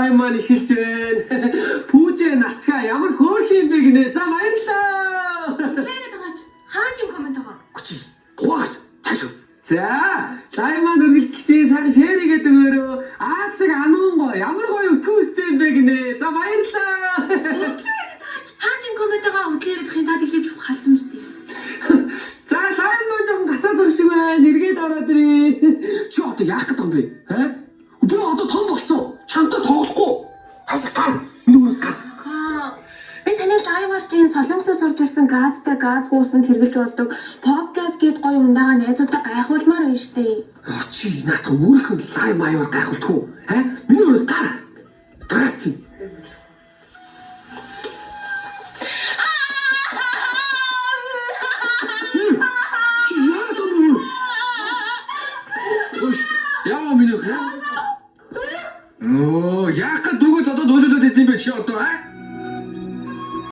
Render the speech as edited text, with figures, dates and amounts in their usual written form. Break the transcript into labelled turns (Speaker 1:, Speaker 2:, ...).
Speaker 1: лайв маань эхэлж байна. Пүүжээ нацгаа ямар хөөрхөн юм бэ гинэ. За баярлалаа.
Speaker 2: Лайнад байгаач хаана тийм комент байгаа?
Speaker 3: Гүчи. Тухаач. Цааш.
Speaker 1: За лайв маань үргэлжилчихээ. Сайн шеэр хийгээд өгөөрөө. Аацэг ануунго ямар гоё өтгөөстэй юм бэ гинэ. За баярлалаа.
Speaker 2: Лайнад байгаач хаана тийм комент байгаа? Өглөөд хин та тэглэж халдсан юм шүү дээ.
Speaker 1: За лайв маань жоохон гацаад байх шиг байна. Эргээд ороод ирээ.
Speaker 3: Чи одоо яах гэдэг юм бэ? Би одоо том болцсон. Чамтай тоглохгүй. Цааш гар. Нүгээс гар.
Speaker 2: Би таны лайваар чинь солонгосоос орж ирсэн газтай газ гуусанд хэрглэж болдог попкет гээд гоё ундаага найзуудаа гайхуулмаар байна штэ.
Speaker 3: Чи наатах өөрийнхөө лайв маягаар гайхуултгүй. Миний өрөөс гар. Драач. Яа миний хэ? Оо, яах гээд дүүгээ зодод хөлөөлөд идэм бэ чи одоо